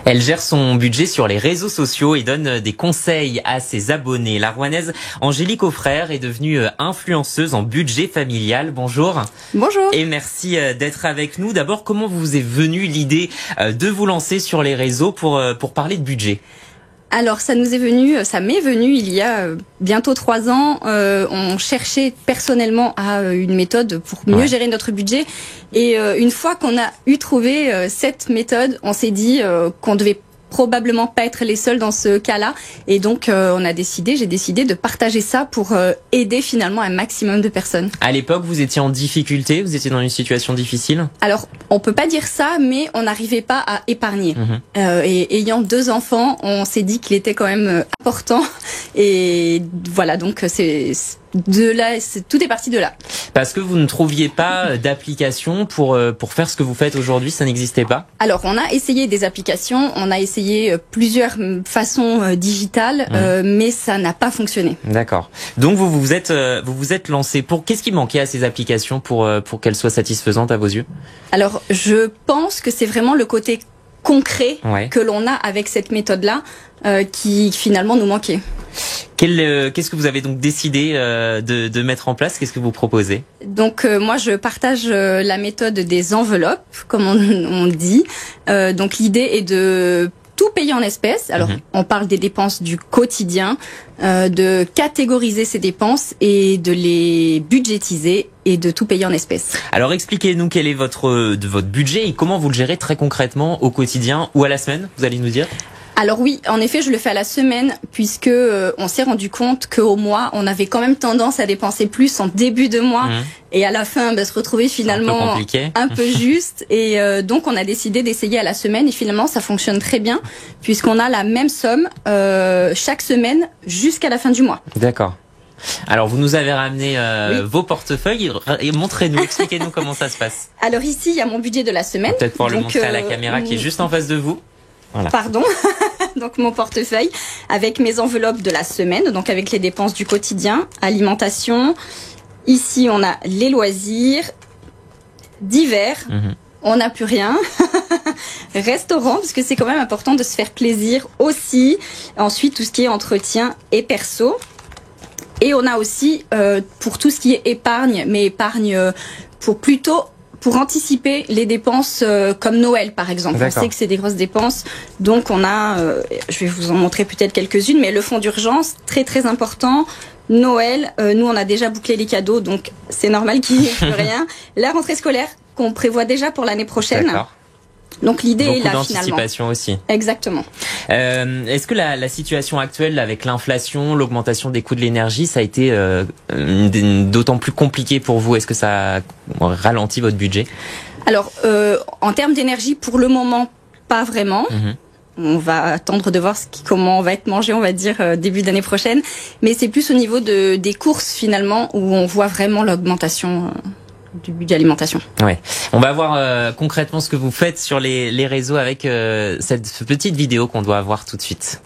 Elle gère son budget sur les réseaux sociaux et donne des conseils à ses abonnés. La Rouennaise Angélique Auffrère est devenue influenceuse en budget familial. Bonjour. Bonjour. Et merci d'être avec nous. D'abord, comment vous est venue l'idée de vous lancer sur les réseaux pour parler de budget ? Alors ça m'est venu il y a bientôt 3 ans. On cherchait personnellement à une méthode pour mieux gérer notre budget. Et une fois qu'on a trouvé cette méthode, on s'est dit qu'on devait probablement pas être les seuls dans ce cas-là. Et donc j'ai décidé de partager ça pour aider finalement un maximum de personnes. À l'époque, vous étiez en difficulté, vous étiez dans une situation difficile ? Alors, on peut pas dire ça, mais on n'arrivait pas à épargner. Et ayant 2 enfants, on s'est dit qu'il était quand même important. Et voilà, donc tout est parti de là. Parce que vous ne trouviez pas d'application pour faire ce que vous faites aujourd'hui, ça n'existait pas ? Alors, on a essayé des applications, on a essayé plusieurs façons digitales, mais ça n'a pas fonctionné. D'accord. Donc vous vous êtes lancé. Qu'est-ce qui manquait à ces applications pour qu'elles soient satisfaisantes à vos yeux ? Alors, je pense que c'est vraiment le côté concret que l'on a avec cette méthode-là qui finalement nous manquait. Qu'est-ce que vous avez donc décidé de mettre en place ? Qu'est-ce que vous proposez ? Donc moi je partage la méthode des enveloppes, comme on dit. Donc l'idée est de tout payer en espèces. Alors on parle des dépenses du quotidien, de catégoriser ces dépenses et de les budgétiser et de tout payer en espèces. Alors expliquez-nous quel est votre budget et comment vous le gérez très concrètement au quotidien ou à la semaine, vous allez nous dire ? Alors oui, en effet, je le fais à la semaine puisque on s'est rendu compte qu'au mois, on avait quand même tendance à dépenser plus en début de mois et à la fin, se retrouver finalement un peu juste. Et donc, on a décidé d'essayer à la semaine et finalement, ça fonctionne très bien puisqu'on a la même somme chaque semaine jusqu'à la fin du mois. D'accord. Alors, vous nous avez ramené vos portefeuilles. Montrez-nous, expliquez-nous comment ça se passe. Alors ici, il y a mon budget de la semaine. Peut-être pour le montrer à la caméra qui est juste en face de vous. Voilà. Pardon. Donc mon portefeuille avec mes enveloppes de la semaine, donc avec les dépenses du quotidien, alimentation. Ici, on a les loisirs, divers. On n'a plus rien. Restaurant, parce que c'est quand même important de se faire plaisir aussi. Ensuite, tout ce qui est entretien et perso. Et on a aussi pour tout ce qui est épargne, mais épargne pour anticiper les dépenses comme Noël, par exemple. On sait que c'est des grosses dépenses. Donc, on a, je vais vous en montrer peut-être quelques-unes, mais le fonds d'urgence, très, très important. Noël, nous, on a déjà bouclé les cadeaux, donc c'est normal qu'il n'y ait plus rien. La rentrée scolaire, qu'on prévoit déjà pour l'année prochaine. D'accord. Donc, l'idée est là, finalement. Beaucoup d'anticipation aussi. Exactement. Est-ce que la situation actuelle, avec l'inflation, l'augmentation des coûts de l'énergie, ça a été d'autant plus compliqué pour vous ? Est-ce que ça a ralenti votre budget ? Alors, en termes d'énergie, pour le moment, pas vraiment. On va attendre de voir comment on va être mangé, on va dire, début d'année prochaine. Mais c'est plus au niveau des courses, finalement, où on voit vraiment l'augmentation du budget alimentation. Ouais. On va voir concrètement ce que vous faites sur les réseaux avec cette petite vidéo qu'on doit voir tout de suite.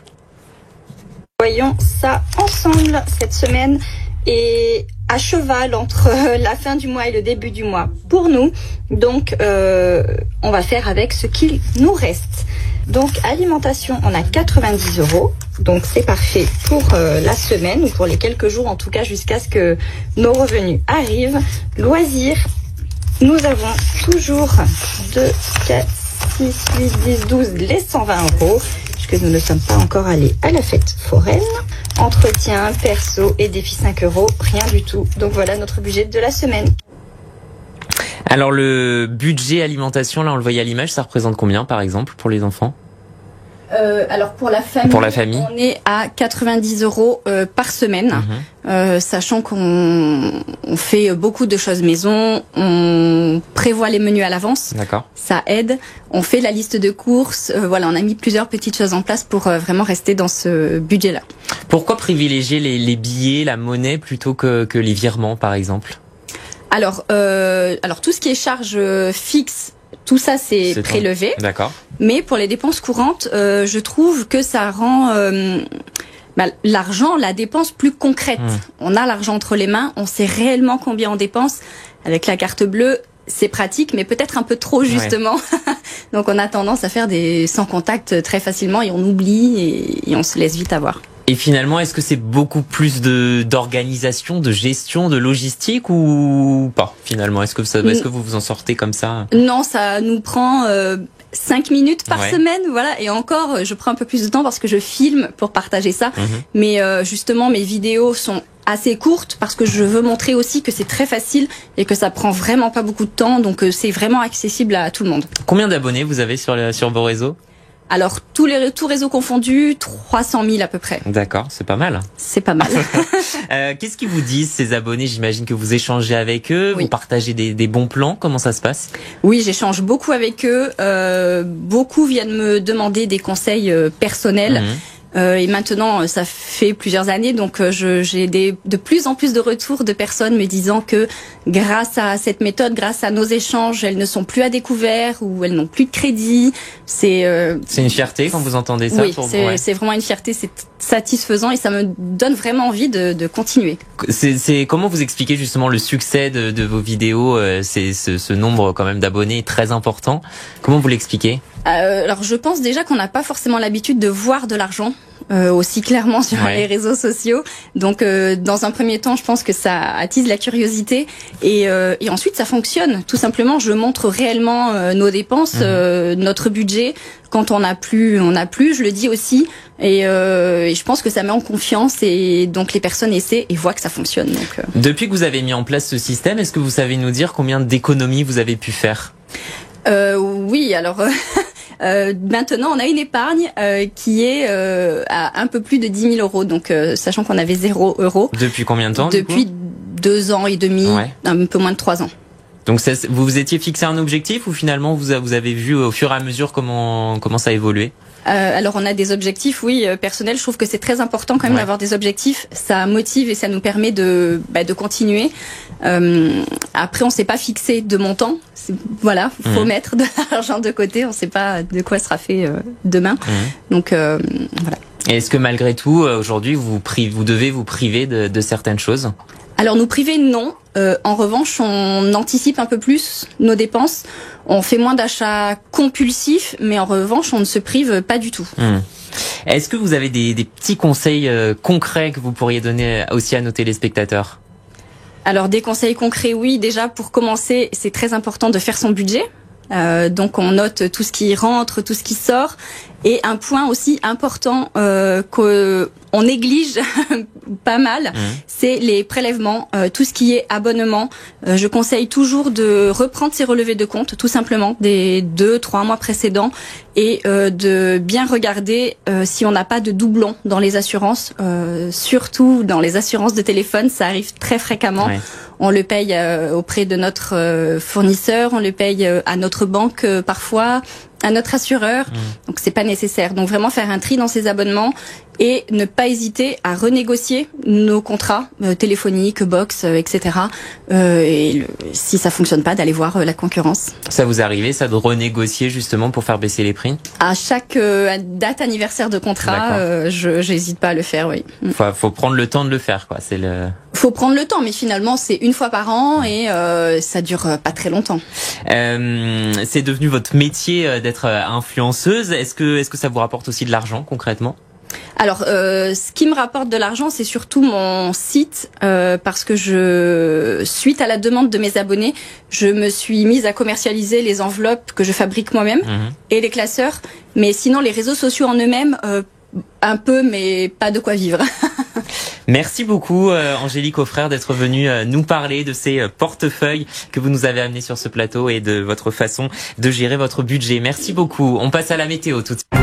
Voyons ça ensemble. Cette semaine est à cheval entre la fin du mois et le début du mois pour nous. Donc, on va faire avec ce qu'il nous reste. Donc, alimentation, on a 90 €. Donc, c'est parfait pour la semaine ou pour les quelques jours, en tout cas, jusqu'à ce que nos revenus arrivent. Loisirs, nous avons toujours 2, 4, 6, 8, 10, 12, les 120 €, puisque nous ne sommes pas encore allés à la fête foraine. Entretien, perso et défi 5 €, rien du tout. Donc, voilà notre budget de la semaine. Alors le budget alimentation, là on le voyait à l'image, ça représente combien par exemple pour les enfants ? Alors pour la famille, on est à 90 € par semaine, sachant qu'on fait beaucoup de choses maison, on prévoit les menus à l'avance, ça aide, on fait la liste de courses, voilà, on a mis plusieurs petites choses en place pour vraiment rester dans ce budget-là. Pourquoi privilégier les billets, la monnaie plutôt que les virements par exemple ? Alors tout ce qui est charges fixes, tout ça c'est prélevé. D'accord. Mais pour les dépenses courantes, je trouve que ça rend l'argent, la dépense plus concrète. On a l'argent entre les mains, on sait réellement combien on dépense. Avec la carte bleue, c'est pratique, mais peut-être un peu trop justement. Ouais. Donc on a tendance à faire des sans contact très facilement et on oublie et on se laisse vite avoir. Et finalement, est-ce que c'est beaucoup plus d'organisation, de gestion, de logistique ou pas finalement? Est-ce que vous vous en sortez comme ça? Non, ça nous prend 5 minutes par semaine, voilà. Et encore, je prends un peu plus de temps parce que je filme pour partager ça. Mais justement, mes vidéos sont assez courtes parce que je veux montrer aussi que c'est très facile et que ça prend vraiment pas beaucoup de temps. Donc c'est vraiment accessible à tout le monde. Combien d'abonnés vous avez sur vos réseaux? Alors, tous réseaux confondus, 300 000 à peu près. D'accord, c'est pas mal. C'est pas mal. Qu'est-ce qu'ils vous disent, ces abonnés? J'imagine que vous échangez avec eux, vous partagez des bons plans. Comment ça se passe? Oui, j'échange beaucoup avec eux. Beaucoup viennent me demander des conseils personnels. Et maintenant, ça fait plusieurs années, donc j'ai de plus en plus de retours de personnes me disant que grâce à cette méthode, grâce à nos échanges, elles ne sont plus à découvert ou elles n'ont plus de crédit. C'est une fierté quand vous entendez ça? Oui, c'est vraiment une fierté, c'est satisfaisant et ça me donne vraiment envie de continuer. Comment vous expliquez justement le succès de vos vidéos? C'est ce nombre quand même d'abonnés très important. Comment vous l'expliquez? Alors je pense déjà qu'on n'a pas forcément l'habitude de voir de l'argent aussi clairement sur les réseaux sociaux. Donc dans un premier temps, je pense que ça attise la curiosité et ensuite ça fonctionne. Tout simplement, je montre réellement nos dépenses, notre budget. Quand on n'a plus, on n'a plus. Je le dis aussi et je pense que ça met en confiance et donc les personnes essaient et voient que ça fonctionne. Donc, Depuis que vous avez mis en place ce système, est-ce que vous savez nous dire combien d'économies vous avez pu faire? Oui, alors maintenant on a une épargne qui est à un peu plus de 10 000 euros, donc sachant qu'on avait 0 euros. Depuis combien de temps? Depuis 2 ans et demi, un peu moins de 3 ans. Donc vous vous étiez fixé un objectif ou finalement vous avez vu au fur et à mesure comment ça a évolué? Alors on a des objectifs, oui, personnels. Je trouve que c'est très important quand même d'avoir des objectifs. Ça motive et ça nous permet de continuer. Après, on s'est pas fixé de montant. Voilà, faut mettre de l'argent de côté. On sait pas de quoi sera fait demain. Donc voilà. Et est-ce que malgré tout, aujourd'hui, vous devez vous priver de certaines choses? Alors nous priver, non. En revanche, on anticipe un peu plus nos dépenses. On fait moins d'achats compulsifs, mais en revanche, on ne se prive pas du tout. Est-ce que vous avez des petits conseils concrets que vous pourriez donner aussi à nos téléspectateurs? Alors des conseils concrets, oui. Déjà, pour commencer, c'est très important de faire son budget. Donc on note tout ce qui rentre, tout ce qui sort. Et un point aussi important qu'on néglige pas mal, c'est les prélèvements, tout ce qui est abonnement. Je conseille toujours de reprendre ses relevés de compte, tout simplement, des 2-3 mois précédents, et de bien regarder si on n'a pas de doublons dans les assurances, surtout dans les assurances de téléphone, ça arrive très fréquemment. On le paye auprès de notre fournisseur, on le paye à notre banque parfois, à notre assureur. Donc c'est pas nécessaire. Donc vraiment faire un tri dans ces abonnements et ne pas hésiter à renégocier nos contrats téléphoniques, box, etc. Et si ça fonctionne pas, d'aller voir la concurrence. Ça vous arrive ça de renégocier justement pour faire baisser les prix? À chaque date anniversaire de contrat, j'hésite pas à le faire, oui. Faut prendre le temps de le faire, quoi. Faut prendre le temps, mais finalement c'est une fois par an et ça dure pas très longtemps. C'est devenu votre métier d'être influenceuse. Est-ce que ça vous rapporte aussi de l'argent concrètement? Alors, ce qui me rapporte de l'argent, c'est surtout mon site, parce que suite à la demande de mes abonnés, je me suis mise à commercialiser les enveloppes que je fabrique moi-même et les classeurs. Mais sinon, les réseaux sociaux en eux-mêmes, un peu, mais pas de quoi vivre. Merci beaucoup Angélique Auffrère d'être venue nous parler de ces portefeuilles que vous nous avez amenés sur ce plateau et de votre façon de gérer votre budget. Merci beaucoup. On passe à la météo tout de suite.